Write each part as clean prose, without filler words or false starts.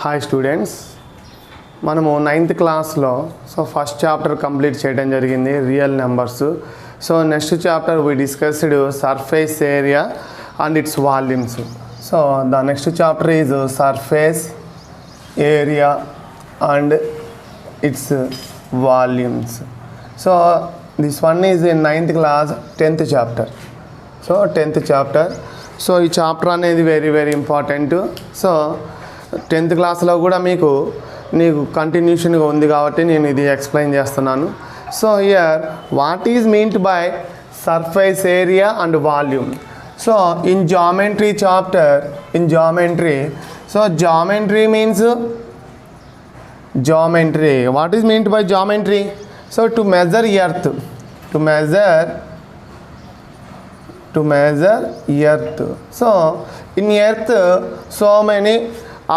Hi students, మనము 9th క్లాస్లో first chapter complete చేయడం జరిగింది, real numbers. Next chapter we discussed surface area and its volumes. The next chapter is surface area and its volumes. This one is in 9th class 10th chapter. 10th chapter. ఈ chapter అనేది very very important. 10th క్లాస్లో కూడా నీకు కంటిన్యూషన్గా ఉంది కాబట్టి నేను ఇది explain చేస్తున్నాను. Here what is meant by surface area and volume. In geometry chapter, in geometry, geometry means geometry. What is meant by geometry? To measure earth, to measure earth. In earth so many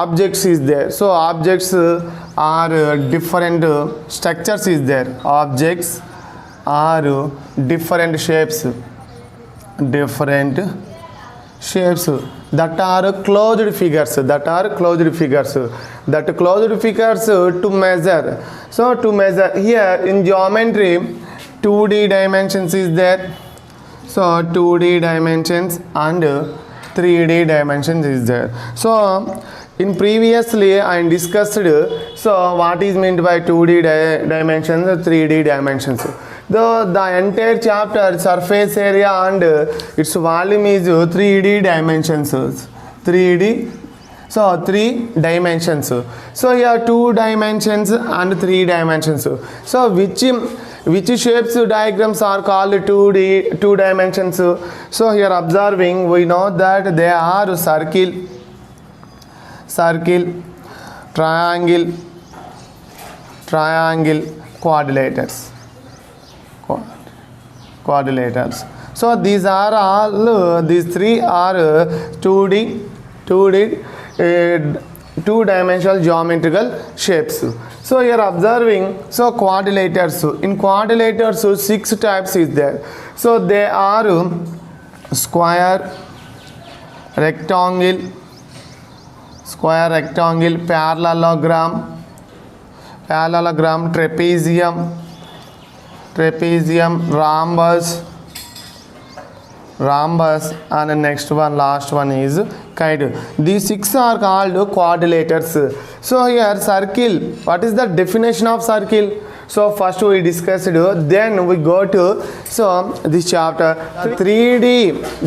objects is there. Objects are different structures is there. Objects are different shapes that are closed figures, that closed figures to measure. To measure here in geometry 2D dimensions is there. 2D dimensions and 3D dimensions is there. In previously I discussed what is meant by 2D dimensions, 3D dimensions. The entire chapter surface area and its volume is 3D dimensions. 3D, 3 dimensions. Here 2 dimensions and 3 dimensions. Which shapes diagrams are called 2D, 2 dimensions? Here observing we know that they are circle, triangle, quadrilaters. These are all, these three are 2D, 2-dimensional geometrical shapes. Here observing, quadrilaters. In quadrilaters 6 types is there. They are square, rectangle, parallelogram, trapezium, rhombus, and the next one, last one is kite. These 6 are called quadrilaters. Here circle, what is the definition of circle? First we discussed, then we go to this chapter. 3D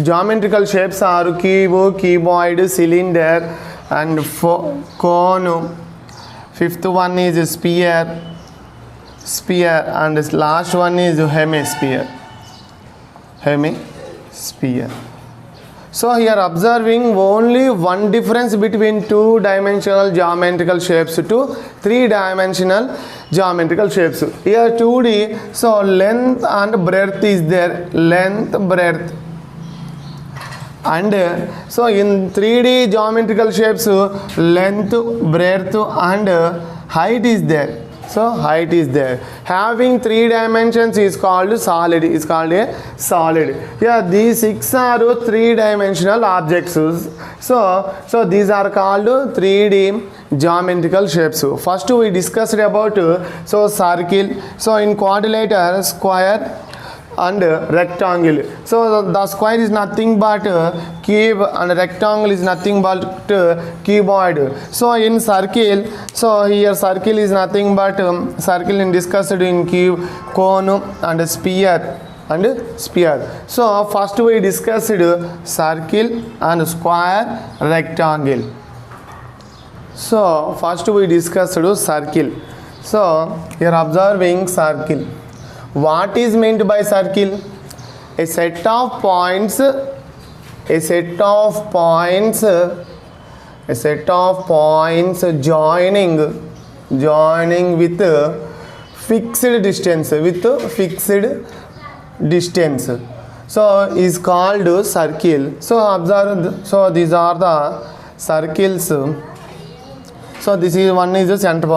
geometrical shapes are cube, cuboid, cylinder and cone. 5th one is sphere, and this last one is hemisphere. Here observing only one difference between 2-dimensional geometrical shapes to 3-dimensional geometrical shapes. Here 2D, length and breadth is there, breadth. And in 3D geometrical shapes, length, breadth and height is there. Height is there. Having 3 dimensions is called solid. These 6 are 3-dimensional objects. These are called 3D geometrical shapes. First we discussed about circle. In quadrilater, square and rectangle. The square is nothing but cube and rectangle is nothing but cuboid. In circle, here circle is nothing but circle in discussed in cube, cone and sphere. First we discussed circle and square, rectangle. First we discussed circle. Here observing circle. What is meant by circle? A set of points joining with fixed distance, is called circle. Observe, these are the circles. This is one is the center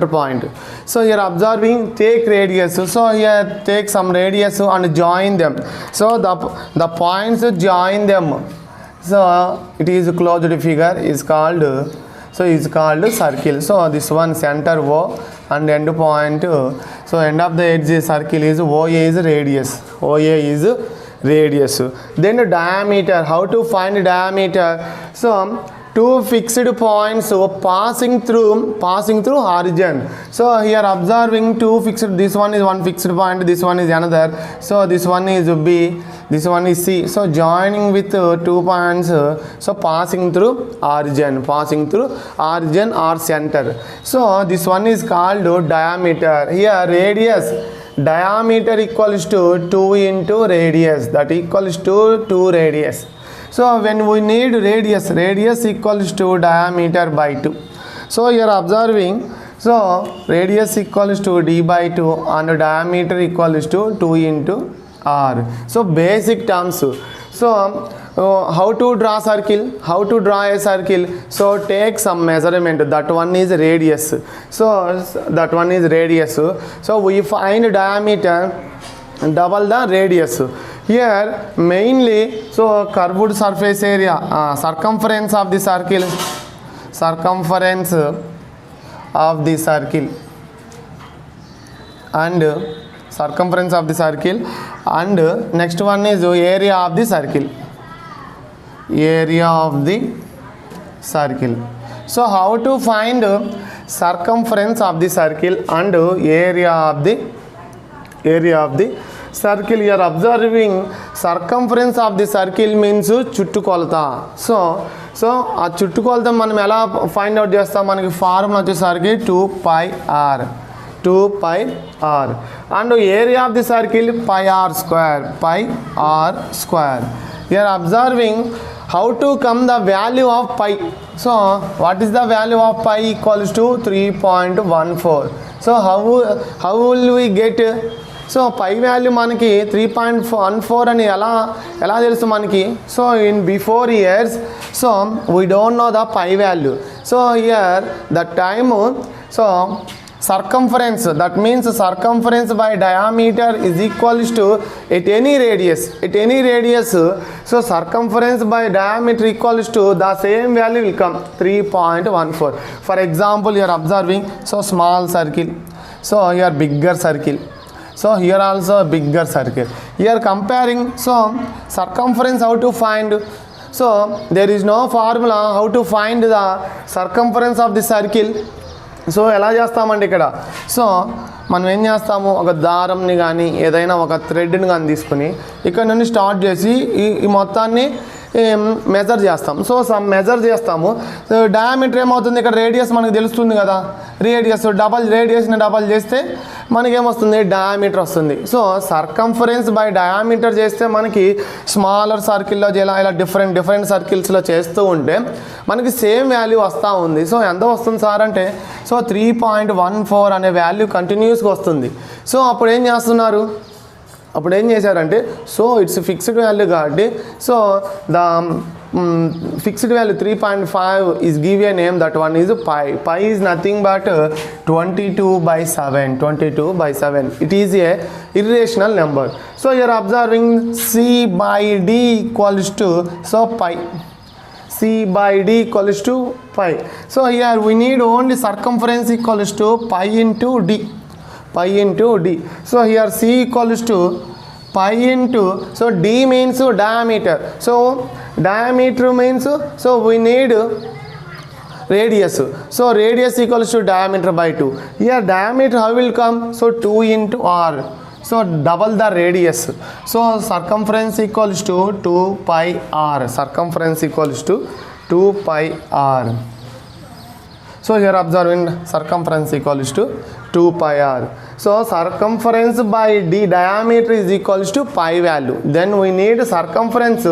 point. Here observing, take radius. Here take some radius and join them. The points join them. It is closed figure is called so is called circle. So this one center O and end point, so end of the edge circle is OA is radius. OA is radius. Then diameter, how to find diameter? So two fixed points passing through origin. So here observing two fixed, this one is one fixed point, this one is another. So this one is B, this one is C. So joining with 2 points, so passing through origin or center. So this one is called diameter. Here radius, diameter equals to 2 into radius, that equals to 2 radius. So when we need radius equals to diameter by 2. So you are observing, so radius equals to d by 2 and diameter equals to 2 into r. So basic terms. So how to draw circle? How to draw a circle? So take some measurement. That one is radius. So that one is radius. So we find diameter, double the radius. Here mainly, so curved surface area, circumference of the circle, and circumference of the circle, and next one is area of the circle, So how to find circumference of the circle and area of the circle? You are observing circumference of the circle means చుట్టుకొలత. So ఆ చుట్టుకొలత మనం ఎలా find out చేస్తాం? మనకి formula వచ్చేసరికి 2πr and area of the circle πr square. You are observing how to come the value of pi. So what is the value of pi? Equals to 3.14. So how will we get? So pi value మనకి 3.14 అని ఎలా తెలుసు మనకి? So in before years, so we don't know the pi value. So here the time, so circumference, that means circumference by diameter is equals to at any radius, so circumference by diameter equals to the same value will come 3.14. For example, you are observing, so small circle, so here bigger circle, so here also a bigger circle. Here comparing, so circumference how to find? So there is no formula how to find the circumference of the circle. So ఎలా చేస్తామండి ఇక్కడ? So మనం ఏం చేస్తాము, ఒక దారంని కానీ ఏదైనా ఒక థ్రెడ్ని కానీ తీసుకుని ఇక్కడ నుండి స్టార్ట్ చేసి ఈ మొత్తాన్ని మెజర్ చేస్తాం. సో మెజర్ చేస్తాము. డయామీటర్ ఏమవుతుంది? ఇక్కడ రేడియస్ మనకు తెలుస్తుంది కదా, రేడియస్ని డబల్ చేస్తే మనకేమొస్తుంది? డయామీటర్ వస్తుంది. సో సర్కంఫరెన్స్ బై డయామీటర్ చేస్తే మనకి స్మాలర్ సర్కిల్లో ఇలా డిఫరెంట్ సర్కిల్స్లో చేస్తూ ఉంటే మనకి సేమ్ వాల్యూ వస్తూ ఉంది. సో ఎంత వస్తుంది సార్ అంటే, సో 3.14 అనే వాల్యూ కంటిన్యూస్గా వస్తుంది. సో అప్పుడు ఏం చేశారంటే, సో ఇట్స్ ఫిక్స్డ్ వాల్యూ కాబట్టి, so the fixed value 3.5 is give a name, that one is pi is nothing but 22/7. It is a irrational number. So you are observing C by D equals to, so pi, C by D equals to pi. So here we need only circumference equals to pi into D. So here C equals to pi into, so D means diameter. So diameter means, so we need radius. So radius equals to diameter by 2. Here diameter how will come? So 2 into r. So double the radius. So circumference equals to 2πr. So here observing circumference equals to 2πr. So circumference by d diameter is equals to pi value. Then we need circumference,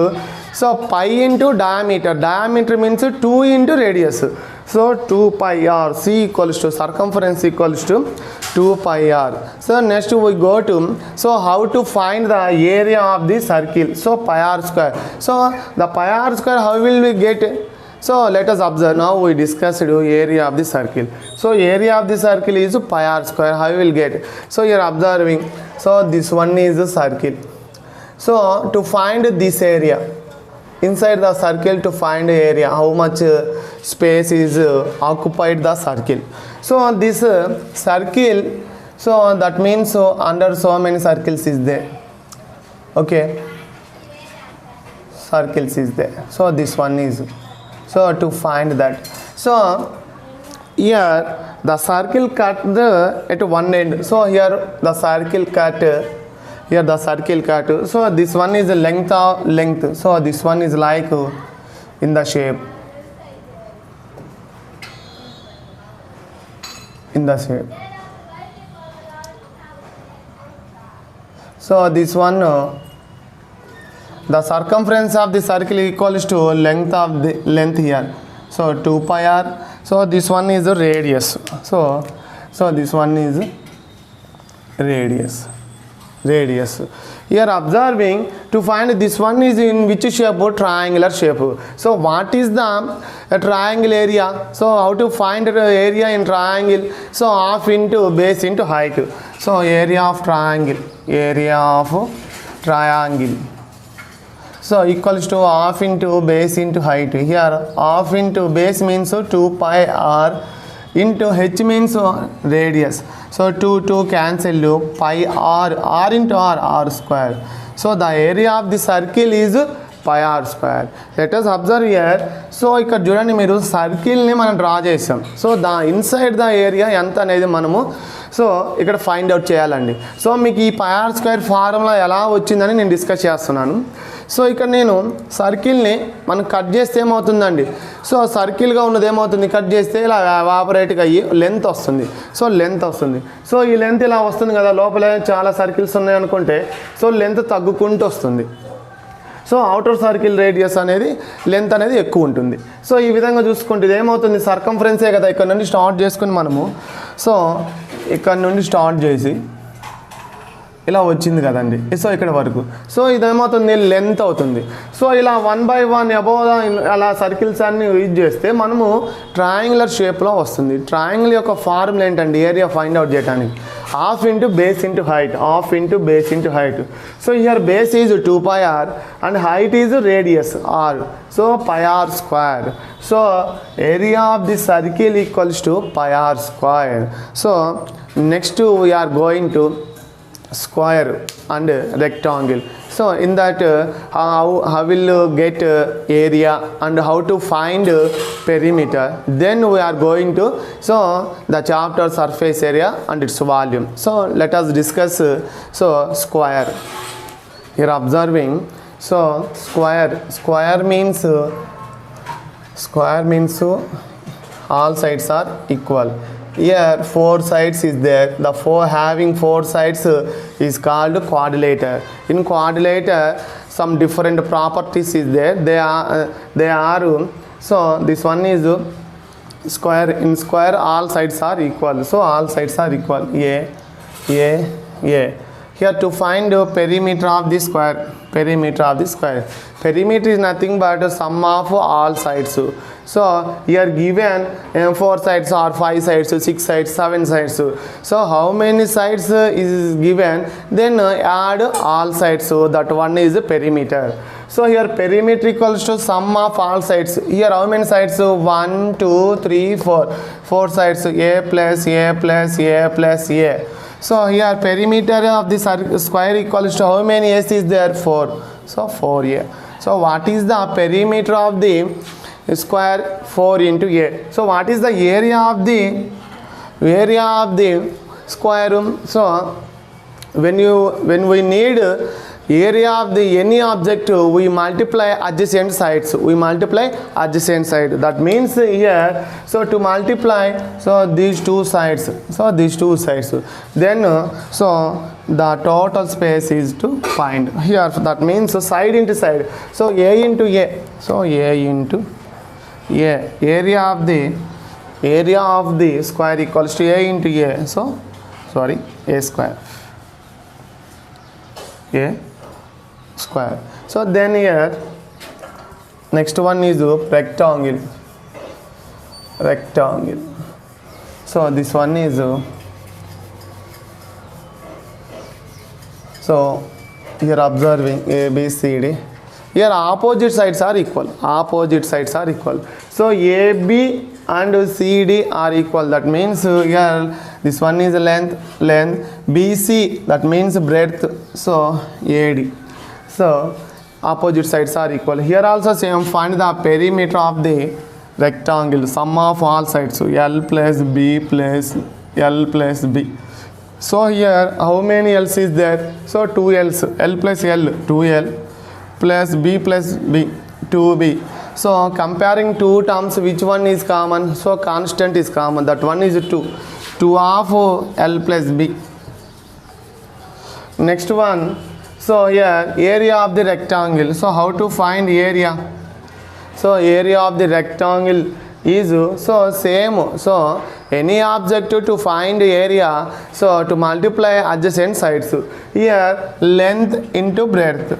so pi into diameter. Diameter means 2 into radius. So 2πr. C equals to circumference equals to 2πr. So next we go to, so how to find the area of the circle? So πr square. So the πr square how will we get? So let us observe. Now we discussed area of the circle. So area of the circle is πr square. How we will get? So you are observing, so this one is the circle. So to find this area, inside the circle to find area, how much space is occupied the circle. So this circle, so that means under so many circles is there. Okay, circles is there. So this one is, so to find that. So here the circle cut at one end. So here the circle cut, here the circle cut. So this one is the length of length. So this one is like in the shape, in the shape. So this one, the circumference of the circle equals to length of the length here. So 2 pi r. So this one is the radius. So this one is radius. Here observing to find this one is in which shape? Triangular shape. So what is the triangle area? So how to find the area in triangle? So half into base into height. So area of triangle. So equals to half into base into height. Here half into base means 2 pi r into h means radius. So 2 cancel, pi r into r square. So the area of the circle is pi r square. Let us observe here. So ఇక్కడ చూడండి మీరు సర్కిల్ని మనం draw చేసాం. So inside the area ఎంత అనేది మనము so ఇక్కడ find out చేయాలండి. సో మీకు ఈ పై ఆర్ స్క్వేర్ ఫార్ములా ఎలా వచ్చిందని నేను డిస్కస్ చేస్తున్నాను. సో ఇక్కడ నేను సర్కిల్ని మనం కట్ చేస్తే ఏమవుతుందండి? సో సర్కిల్గా ఉన్నది ఏమవుతుంది? కట్ చేస్తే ఇలా ఎవాపరేట్గా అయ్యి లెంత్ వస్తుంది. సో లెంత్ వస్తుంది. సో ఈ లెంత్ ఇలా వస్తుంది కదా, లోపల చాలా సర్కిల్స్ ఉన్నాయి అనుకుంటే సో లెంత్ తగ్గుకుంటూ వస్తుంది. సో అవుటర్ సర్కిల్ రేడియస్ అనేది లెంత్ అనేది ఎక్కువ ఉంటుంది. సో ఈ విధంగా చూసుకుంటే ఇది ఏమవుతుంది? సర్కంఫరెన్సే కదా. ఇక్కడ నుండి స్టార్ట్ చేసుకుని మనము సో ఇక్కడ నుండి స్టార్ట్ చేసి ఇలా వచ్చింది కదండి. సో ఇక్కడ వరకు సో ఇదేమవుతుంది? లెంత్ అవుతుంది. సో ఇలా 1 by 1 అబోవ్ అలా సర్కిల్స్ అన్ని యూజ్ చేస్తే మనము ట్రయాంగులర్ షేప్లో వస్తుంది. ట్రయాంగిల్ యొక్క ఫార్ములా ఏంటండి? ఏరియా ఫైండ్ అవుట్ చేయడానికి half into base into height, half into base into height. So here base is 2 pi r and height is radius r. So pi r square. So area of the circle equals to pi r square. So next we are going to square and rectangle. So in that how will get area and how to find perimeter, then we are going to so the chapter surface area and its volume. So let us discuss so square. Here observing so square means all sides are equal. Here 4 sides is there. The having 4 sides is called quadrilateral. In quadrilateral some different properties is there. They are so this one is square. In square all sides are equal. So all sides are equal. A. Here to find perimeter of the square. Perimeter is nothing but sum of all sides. So here given 4 sides or 5 sides, 6 sides, 7 sides. So how many sides is given? Then add all sides. So that one is perimeter. So here perimeter equals to sum of all sides. Here how many sides? 1, 2, 3, 4. 4 sides. A plus A plus A plus A. So here perimeter of the square equals to how many A's is there? 4. So 4A. So what is the perimeter of the square? 4 into A. So what is the area of the square? So when we need area of the any object, we multiply adjacent sides. That means here so to multiply so these two sides, then so the total space is to find. Here that means so side into side. So A into A. So A into A. Area of the square equals to A into A. So sorry, A square. A square. So then here next one is rectangle. So this one is so here observing A B C D. here opposite sides are equal. Opposite sides are equal. So AB and CD are equal. That means here this one is length, BC, that means breadth, so AD. So opposite sides are equal. Here also same, find the perimeter of the rectangle, sum of all sides, so L plus B plus L plus B. So here how many L's is there? So 2 L's, L plus L, 2L, plus B, 2B. So comparing two terms, which one is common? So constant is common, that one is 2 of L plus B. Next one, so here area of the rectangle. So how to find area? So area of the rectangle is so same. So any object to find area, so to multiply adjacent sides. Here length into breadth,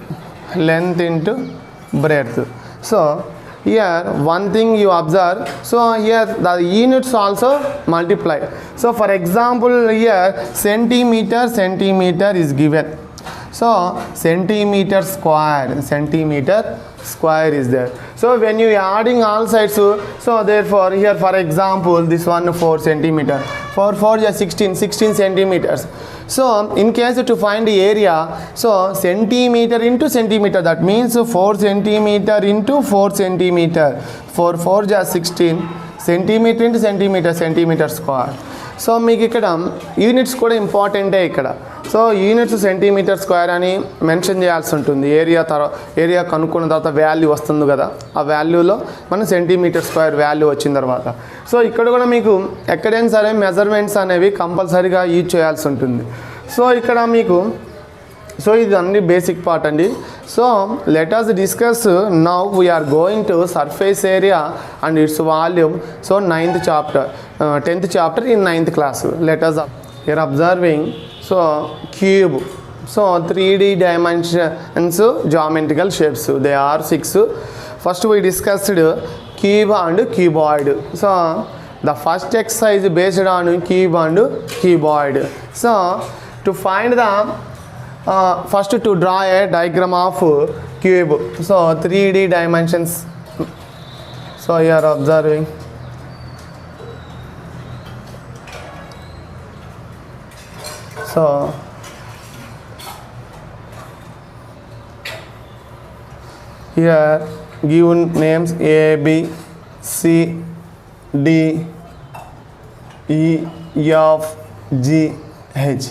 length into breadth. So here one thing you observe, so here the units also multiply. So for example here centimeter is given. So centimeter square is there. So when you adding all sides, so therefore here for example this one 4 centimeter, 4 is 16 centimeters. So in case to find the area, so centimeter into centimeter, that means 4 centimeter into 4 centimeter, 4 is 16 centimeter into centimeter square. So మీకు ఇక్కడ units కూడా ఇంపార్టెంటే ఇక్కడ. So units centimetre square అని mention చేయాల్సి ఉంటుంది. Area కనుక్కున్న తర్వాత వాల్యూ వస్తుంది కదా, ఆ వాల్యూలో మనం సెంటీమీటర్ స్క్వేర్ వాల్యూ వచ్చిన తర్వాత సో ఇక్కడ కూడా మీకు ఎక్కడైనా సరే మెజర్మెంట్స్ అనేవి కంపల్సరీగా యూజ్ చేయాల్సి ఉంటుంది. సో ఇక్కడ మీకు సో ఇది అన్ని బేసిక్ పార్ట్ అండి. So let us discuss now we are going to surface area and its volume. So 10th chapter in 9th class. Let us here observing so cube, so 3D dimensions geometrical shapes, they are 6. First we discussed cube and cuboid. So the first exercise based on cube and cuboid. So to find the first to draw a diagram of cube, so 3D dimensions. So you are observing so here given names A, B, C, D, E, F, G, H.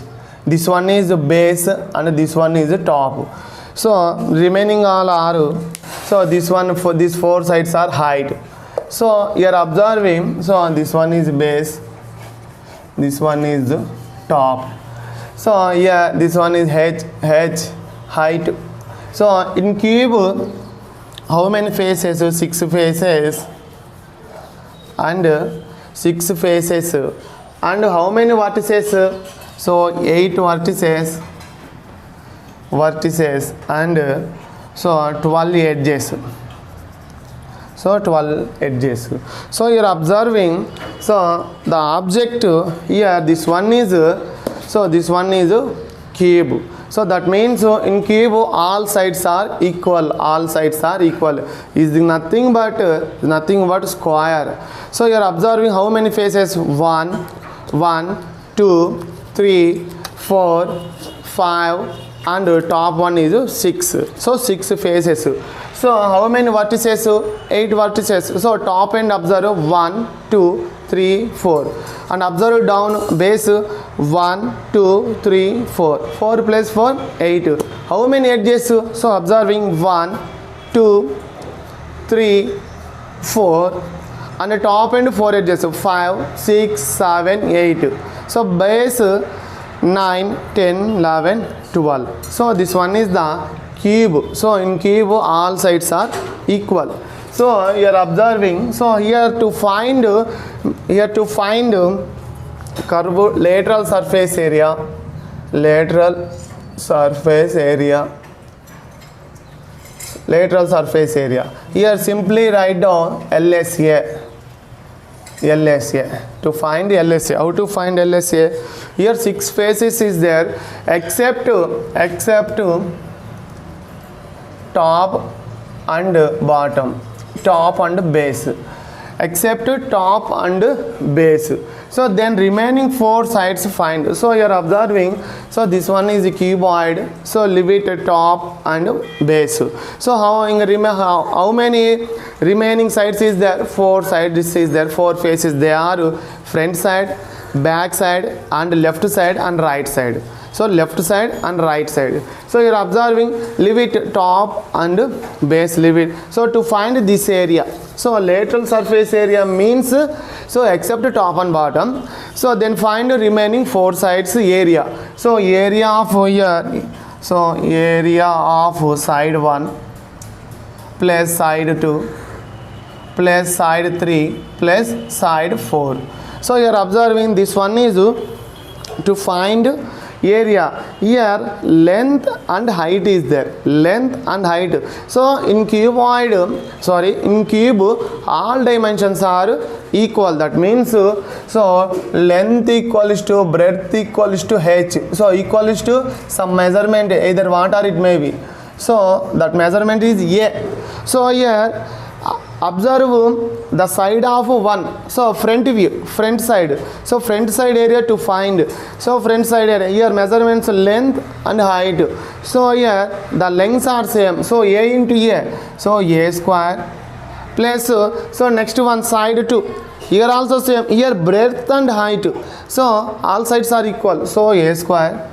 This one is base and this one is top. So remaining all are, so this one for these 4 sides are height. So you are observing, so this one is base, this one is top. So yeah, this one is H height. So in cube how many faces? 6 faces and 6 faces. And how many vertices? So 8 vertices and so 12 edges. So 12 edges. So you are observing, so the object here, this one is cube. So that means in cube all sides are equal. Is nothing but square. So you are observing how many faces? 1 2 3 4 5 and top one is 6. So 6 faces. So how many vertices? 8 vertices. So top end observe 1 2 3 4 and observe down base 1 2 3 4 4 plus 4 8. How many edges? So observing 1 2 3 4 and the top end 4 edges, 5 6 7 8. So base 9 10 11 12. So this one is the cube. So in cube all sides are equal. So you are observing, so here to find curve lateral surface area. Here simply write down LSA. To find LSA, how to find LSA? Here 6 faces is there except top and bottom, top and base, except top and base. So then remaining 4 sides find. So you are observing, so this one is a cuboid, so leave it top and base. So how many remaining sides is there? 4 sides is there, 4 faces. They are front side, back side and left side and right side. So left side and right side. So you are observing, leave it top and base, leave it. So to find this area, so lateral surface area means, so except top and bottom, so then find remaining 4 sides area. So area of here, so area of side 1 plus side 2 plus side 3 plus side 4. So you are observing, this one is to find area. Here length and height is there, length and height. So in cube, all dimensions are equal. That means, so length equals to breadth equals to h, so equals to some measurement, either what or it may be. So that measurement is a. So here observe the side of 1, so front view, front side. So front side area to find. So front side area, here measurements length and height. So here the lengths are same, so a into a, so a square plus, so next one side 2, here also same, here breadth and height, so all sides are equal, so a square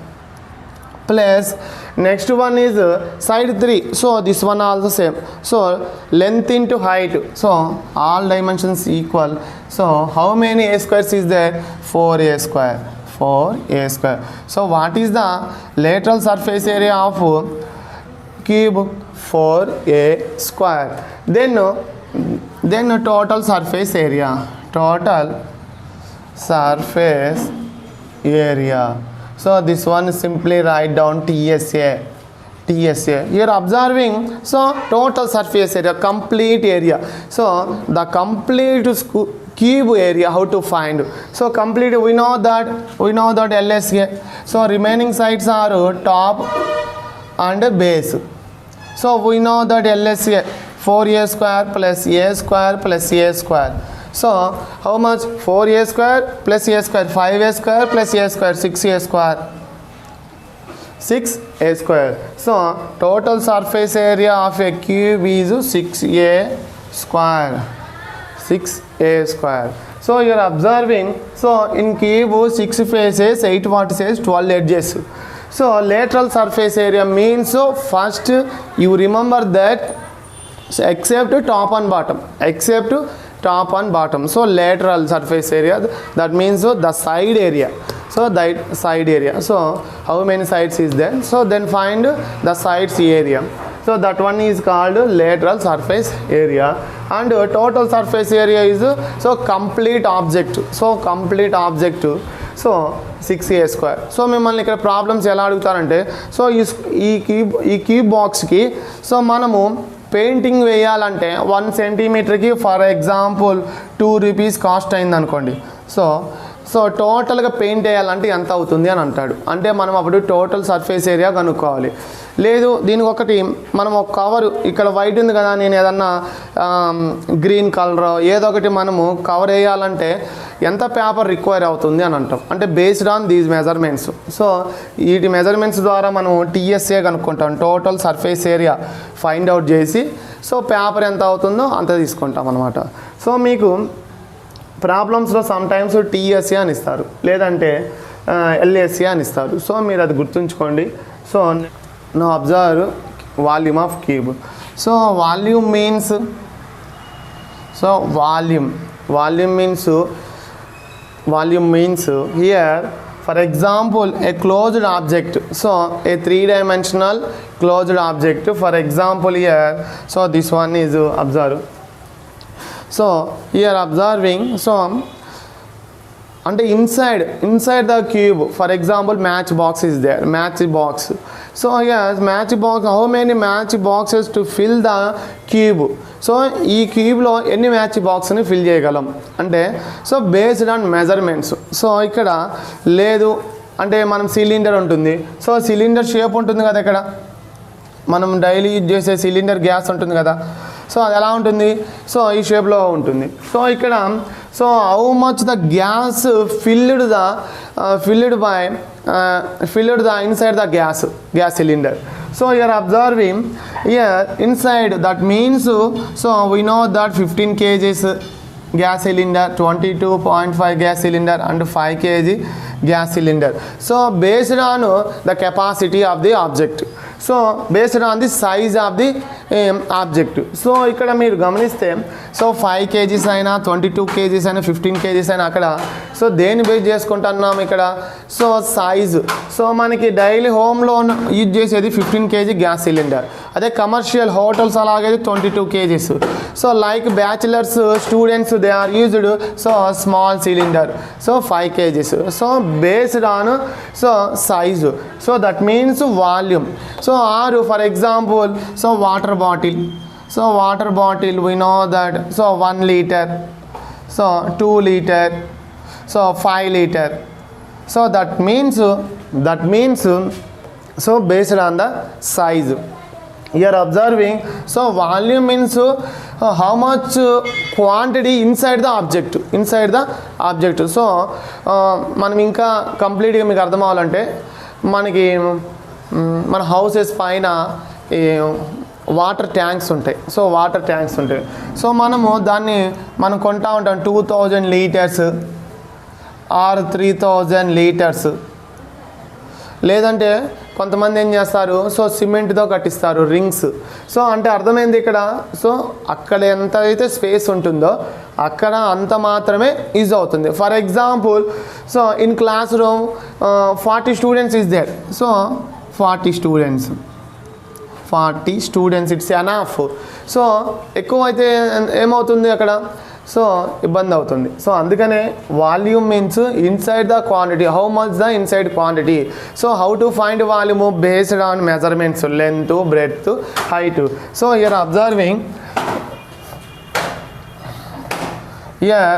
plus next one is side 3, so this one also same, so length into height, so all dimensions equal. So how many a squares is there? 4a square, 4a square. So what is the lateral surface area of cube? 4a square. Then total surface area, total surface area. So this one simply write down TSA. Here observing, so total surface area, complete area. So the complete cube area, how to find? So complete, we know that LSA. So remaining sides are top and base. So we know that LSA 4a square plus a square plus a square. So how much? 4a square plus a square, 5a square plus a square, 6a square, 6a square. So total surface area of a cube is 6a square, 6a square. So you are observing, so in cube 6 faces, 8 vertices, 12 edges. So lateral surface area means, so first you remember that, so except top and bottom, except top and bottom. So lateral surface area, that means the side area. So that side area, so how many sides is there? So then find the sides area. So that one is called lateral surface area. And total surface area is, so complete object. So complete object, so 6a square. So మిమ్మల్ని ఇక్కడ problems ఎలా అడుగుతారంటే, so ఈ cube బాక్స్కి so మనము painting వేయాలంటే 1 సెంటీమీటర్కి for example 2 rupees cost అయింది అనుకోండి. So టోటల్గా పెయింట్ వేయాలంటే ఎంత అవుతుంది అని అంటాడు. అంటే మనం అప్పుడు టోటల్ సర్ఫేస్ ఏరియా కనుక్కోవాలి. లేదు దీనికి ఒకటి మనం ఒక కవర్, ఇక్కడ వైట్ ఉంది కదా, నేను ఏదన్నా గ్రీన్ కలర్ ఏదో ఒకటి మనము కవర్ వేయాలంటే ఎంత పేపర్ రిక్వైర్ అవుతుంది అని అంటాం. అంటే based on these measurements. So వీటి మెజర్మెంట్స్ ద్వారా మనం టీఎస్ఏ కనుక్కుంటాం, total surface area find out చేసి సో పేపర్ ఎంత అవుతుందో అంత తీసుకుంటాం అనమాట. సో మీకు ప్రాబ్లమ్స్లో సమ్ టైమ్స్ టీఎస్ఏ అని ఇస్తారు, లేదంటే ఎల్ఎస్ఏ అని ఇస్తారు. సో మీరు అది గుర్తుంచుకోండి. So now observe volume of cube. So volume means, so volume means here, for example, a closed object. So a 3-dimensional closed object, for example here, so this one is observe. So here observing, so అంటే inside the cube, for example match box is there, match box. So yes, match box, how many match boxes to fill the cube? So ఈ క్యూబ్లో ఎన్ని match బాక్స్ని fill చేయగలం అంటే, so based on measurements. So ఇక్కడ లేదు అంటే మనం cylinder ఉంటుంది, సో సిలిండర్ షేప్ ఉంటుంది కదా ఇక్కడ, మనం డైలీ యూజ్ చేసే సిలిండర్ గ్యాస్ ఉంటుంది కదా, సో అది ఎలా ఉంటుంది, సో ఈ షేప్లో ఉంటుంది. సో ఇక్కడ so how much the gas field the inside the gas cylinder. So you are observing here inside, that means so we know that 15 kgs gas cylinder, 22.5 gas cylinder and 5 kg gas cylinder. So based on the capacity of the object, so based on the size of the object. So ఇక్కడ మీరు గమనిస్తే so 5 kgs అయినా 22 kgs అయినా 15 kgs అయినా అక్కడ so దేని base చేసుకుంటున్నాం ఇక్కడ, సో సైజు. సో మనకి డైలీ హోమ్లో యూజ్ చేసేది 15 kg గ్యాస్ సిలిండర్, అదే కమర్షియల్ హోటల్స్ అలాగేది 22 kgs. So like bachelors students they are used so small cylinder, so 5 kgs. So based on so size, so that means volume. So or for example so water bottle, so water bottle we know that so 1 liter, so 2 liter, so 5 liter. So that means so based on the size you are observing. So volume means how much quantity inside the object. So మనం ఇంకా కంప్లీట్గా మీకు అర్థం అవ్వాలంటే మనకి మన houses పైన water tanks ఉంటాయి. సో వాటర్ ట్యాంక్స్ ఉంటాయి. సో మనము దాన్ని మనం కొంటా ఉంటాం 2000 లీటర్స్ ఆర్ 3000 లీటర్స్. లేదంటే కొంతమంది ఏం చేస్తారు, సో సిమెంట్తో కట్టిస్తారు రింగ్స్. సో అంటే అర్థమైంది ఇక్కడ, సో అక్కడ ఎంత అయితే స్పేస్ ఉంటుందో అక్కడ అంత మాత్రమే యూజ్ అవుతుంది. For example so in classroom 40 students is there. So 40 students it's enough. So ఎక్కువ అయితే ఏమవుతుంది అక్కడ, సో ఇబ్బంది అవుతుంది. సో అందుకనే volume means inside the quantity, how much the inside quantity. So how to find volume based on measurements, length, breadth, height. So you're observing here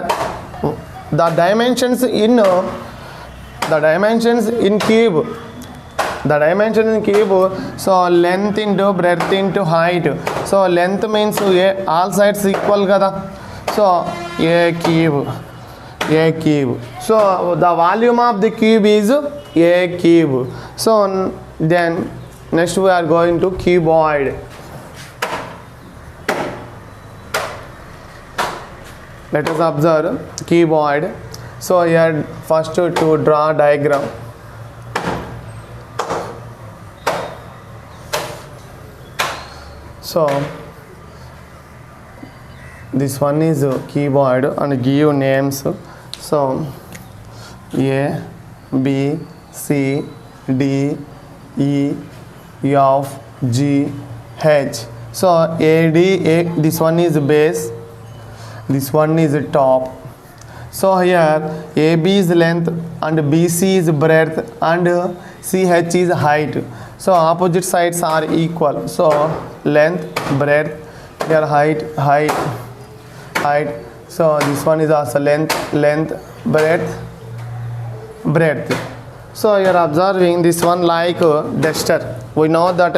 the dimensions in cube. The dimension in cube, so length into breadth into height. So length means all sides equal kada, so a cube. So the volume of the cube is a cube. So then next we are going to cuboid. Let us observe cuboid. So here first to draw diagram. So this one is cuboid and give names. So A, B, C, D, E, F, G, H. So AD, this one is base, this one is top. So here AB is length and BC is breadth and CH is height. So opposite sides are equal. So length, breadth, here height. So this one is also length, breadth. So you are observing this one like duster. We know that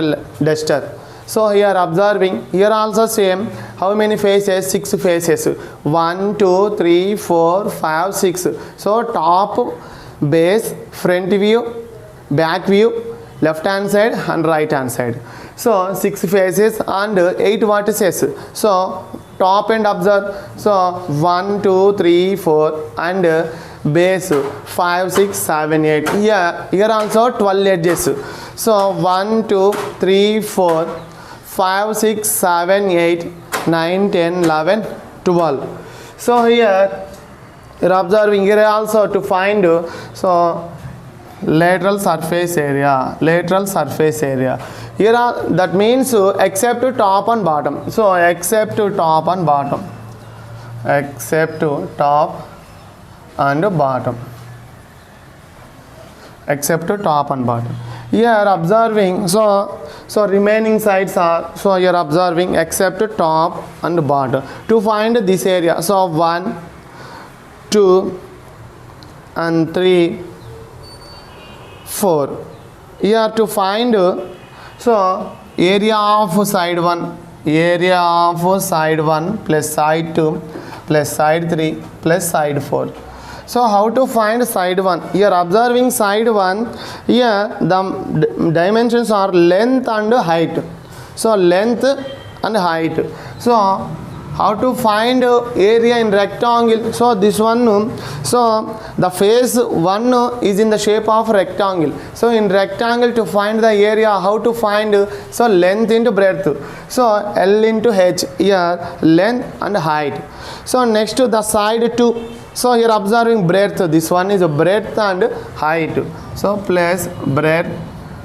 duster. So here observing, here also same. How many faces? 6 faces. 1, 2, 3, 4, 5, 6. So top, base, front view, back view, left hand side and right hand side. So 6 faces and 8 vertices. So top end observe. So 1, 2, 3, 4 and base 5, 6, 7, 8. Here also 12 edges. So 1, 2, 3, 4, 5, 6, 7, 8, 9, 10, 11, 12. So here you're observing, here also to find so lateral surface area. Here that means except top and bottom. So except top and bottom. Here observing, so remaining sides are, so you are observing except top and bottom. To find this area, so 1, 2 and 3, 4. Here to find so area of side 1, area of side 1 plus side 2 plus side 3 plus side 4. So how to find side 1? Here observing side 1, here the dimensions are length and height. So length and height. So how to find area in rectangle? So this one, so the face 1 is in the shape of rectangle. So in rectangle, to find the area, how to find? So length into breadth. So L into H, here length and height. So next to the side 2. So here observing breadth, this one is breadth and height. So plus breadth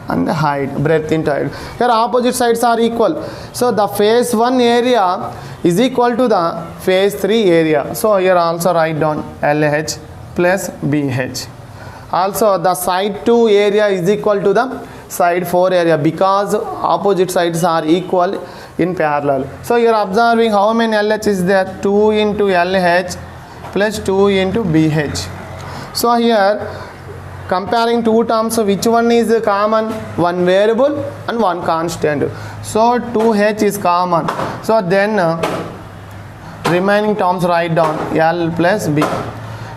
and height, breadth into height. Here opposite sides are equal. So the face 1 area is equal to the face 3 area. So here also write down LH plus BH. Also the side 2 area is equal to the side 4 area because opposite sides are equal in parallel. So here observing how many LH is there? 2 into LH plus 2 into BH. So here comparing two terms, which one is common? One variable and one constant. So 2H is common. So then remaining terms write down L plus B.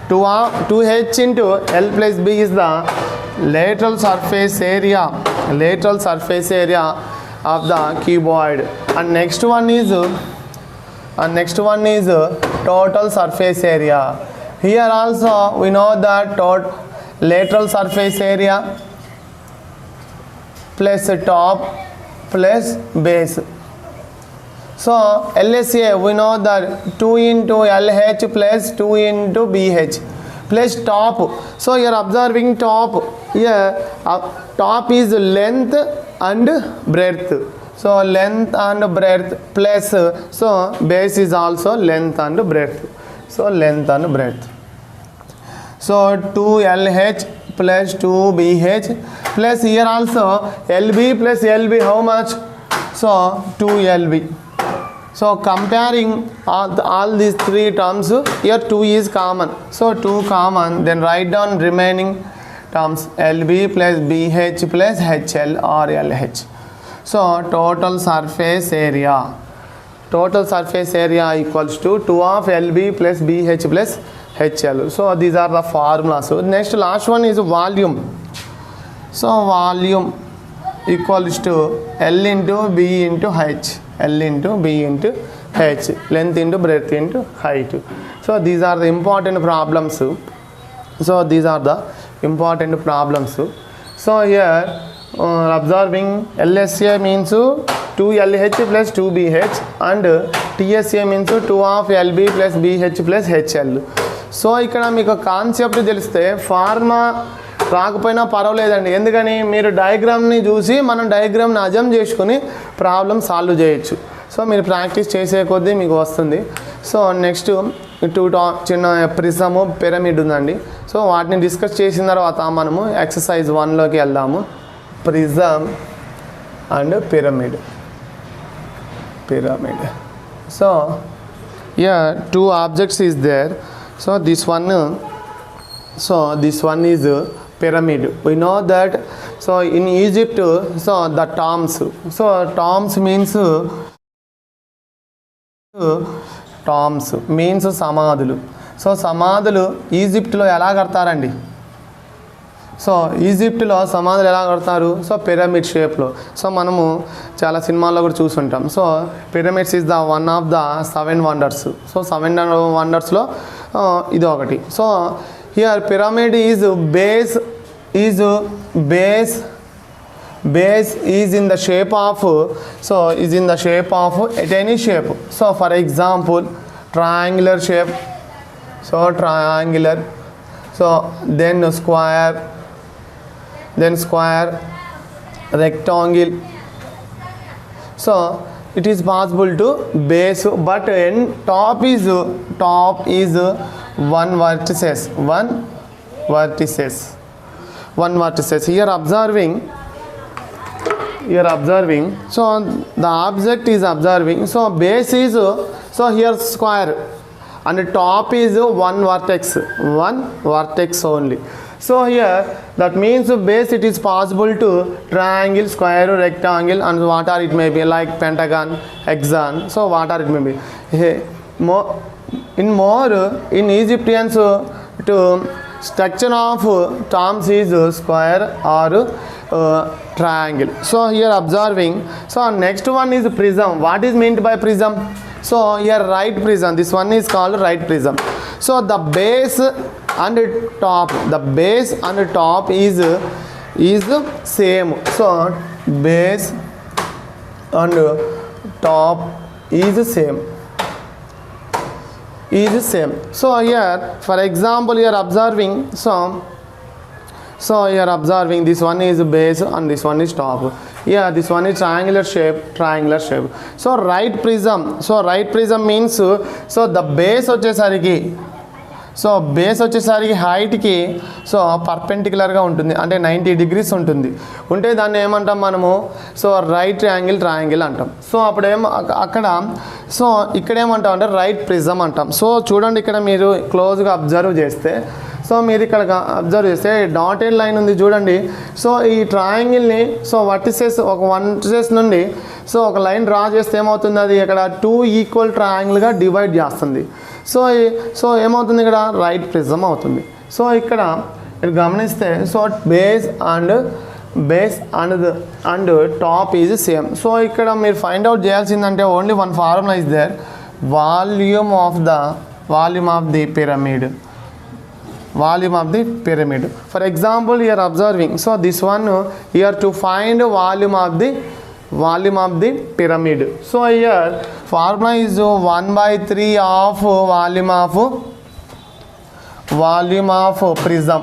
2H into L plus B is the lateral surface area of the cuboid. And next one is total surface area. Here also we know that lateral surface area plus top plus base. So LSA we know that 2 into LH plus 2 into BH plus top. So you are observing top. Here top is length and breadth. So length and breadth plus, so base is also length and breadth. So length and breadth. So 2LH plus 2BH plus here also LB plus LB how much? So 2LB. So comparing all these three terms, here 2 is common. So 2 common, then write down remaining terms LB plus BH plus HL or LH. So total surface area equals to 2 of LB plus BH plus HL. So these are the formulas. So next last one is volume. So volume equals to L into B into H. L into B into H. Length into breadth into height. So these are the important problems. So here observing LSA means 2LH plus 2BH and TSA means 2 of LB plus BH plus HL. So ఇక్కడ మీకు concept తెలిస్తే pharma రాకపోయినా పర్వాలేదండి, ఎందుకని మీరు డయాగ్రామ్ని చూసి మనం డయాగ్రామ్ని అజమ్ చేసుకుని ప్రాబ్లమ్ సాల్వ్ చేయొచ్చు. సో మీరు ప్రాక్టీస్ చేసే కొద్దీ మీకు వస్తుంది. సో నెక్స్ట్ చిన్న ప్రిజము పిరమిడ్ ఉందండి. సో వాటిని డిస్కస్ చేసిన తర్వాత మనము ఎక్సర్సైజ్ 1లోకి వెళ్దాము. Prism and pyramid. So two objects is there. So this one is pyramid. We know that. So in Egypt, so the tombs. So tombs means సమాధులు. So సమాధులు ఈజిప్ట్లో ఎలా కడతారండి? సో ఈజిప్ట్లో సమాధులు ఎలా కడతారు? సో పిరమిడ్ షేప్లో. సో మనము చాలా సినిమాల్లో కూడా చూసుంటాం. So pyramids is the one of the 7 wonders. So 7 వండర్స్లో ఇది ఒకటి. So here pyramid is base is in the shape of, so is in the shape of at any shape. So for example triangular shape, so triangular, so then square, rectangle. So it is possible to base, but in top is one vertices. Here observing, so the object is observing. So base is, so here square and top is one vertex only. So here that means base it is possible to triangle, square, rectangle, and what are it may be, like pentagon, hexagon. So what are it may be. In Egyptians to structure of tombs is square or triangle. So here observing. So next one is prism. What is meant by prism? So here right prism, this one is called right prism. So the base and top, the base and top is same. So base and top is same. So here for example you are observing, so you are observing this one is base and this one is top. Yeah, this one is triangular shape. So right prism, means so the base వచ్చేసరికి, so base వచ్చేసరికి హైట్కి so పర్పెండిక్యులర్గా ఉంటుంది, అంటే 90 degrees ఉంటుంది. ఉంటే దాన్ని ఏమంటాం మనము, so right triangle అంటాం. సో అప్పుడు అక్కడ సో ఇక్కడ ఏమంటాం అంటే రైట్ ప్రిజం అంటాం. సో చూడండి ఇక్కడ మీరు క్లోజ్గా అబ్జర్వ్ చేస్తే, సో మీరు ఇక్కడ అబ్జర్వ్ చేస్తే డాటెడ్ లైన్ ఉంది చూడండి. సో ఈ ట్రయాంగిల్ని సో వర్టిసెస్ ఒక వర్టిసెస్ నుండి సో ఒక లైన్ డ్రా చేస్తే ఏమవుతుంది, అది ఇక్కడ 2 ఈక్వల్ ట్రయాంగిల్గా డివైడ్ చేస్తుంది. సో ఏమవుతుంది ఇక్కడ రైట్ ప్రిజం అవుతుంది. సో ఇక్కడ మీరు గమనిస్తే so base and top is same. So ఇక్కడ మీరు ఫైండ్ అవుట్ చేయాల్సిందంటే only one formula is there, volume of the pyramid. For example you are observing, so this one here to find volume of the pyramid. So here formula is 1/3 of volume of prism.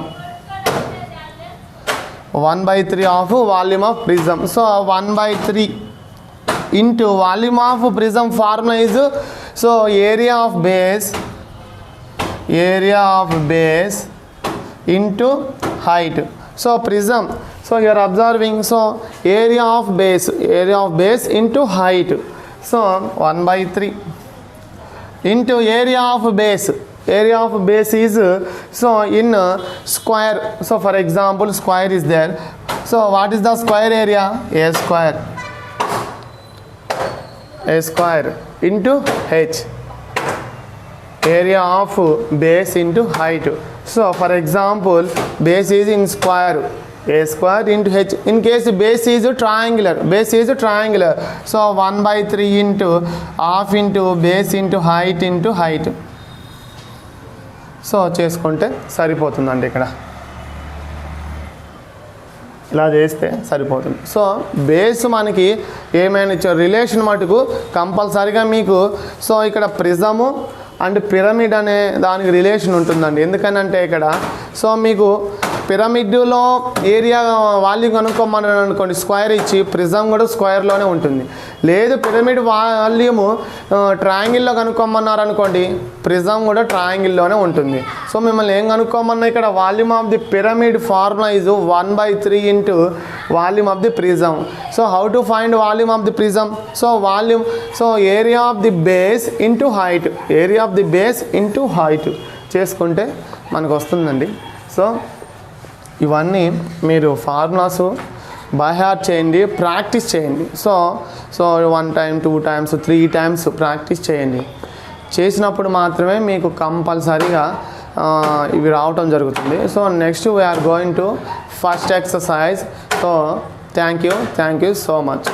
1/3 of volume of prism. So 1/3 into volume of prism formula is so area of base into height. So prism, so you are observing, so area of base into height. So 1/3 into area of base is so in square. So for example square is there. So what is the square area? A square into h, area of base into height. So for example base is in square, a square into h. In case base is triangular, so 1/3 into half into base into height. So చేసుకుంటే సరిపోతుందండి, ఇక్కడ ఇలా చేస్తే సరిపోతుంది. So base మనకి ఏమైనా ఇచ్చారు relation మటుకు కంపల్సరీగా మీకు సో ఇక్కడ ప్రిజము అండ్ పిరమిడ్ అనే దానికి రిలేషన్ ఉంటుందండి. ఎందుకనంటే ఇక్కడ సో మీకు పిరమిడ్లో ఏరియా వాల్యూమ్ కనుక్కోమన్నారు అనుకోండి, స్క్వేర్ ఇచ్చి ప్రిజం కూడా స్క్వేర్లోనే ఉంటుంది. లేదు పిరమిడ్ వాల్యూము ట్రయాంగిల్లో కనుక్కోమన్నారు అనుకోండి, ప్రిజం కూడా ట్రయాంగిల్లోనే ఉంటుంది. సో మిమ్మల్ని ఏం కనుక్కోమన్నా ఇక్కడ volume of the pyramid formula is 1/3 into volume of the prism. So how to find volume of the prism? So volume, so area of the base into height, చేసుకుంటే మనకు వస్తుందండి. సో ఇవన్నీ మీరు ఫార్ములాస్ బై హార్ట్ చేయండి, practice చేయండి. So 1 time 2 times 3 times practice చేయండి. చేసినప్పుడు మాత్రమే మీకు కంపల్సరీగా ఇవి రావటం జరుగుతుంది. So next we are going to first exercise. So thank you so much.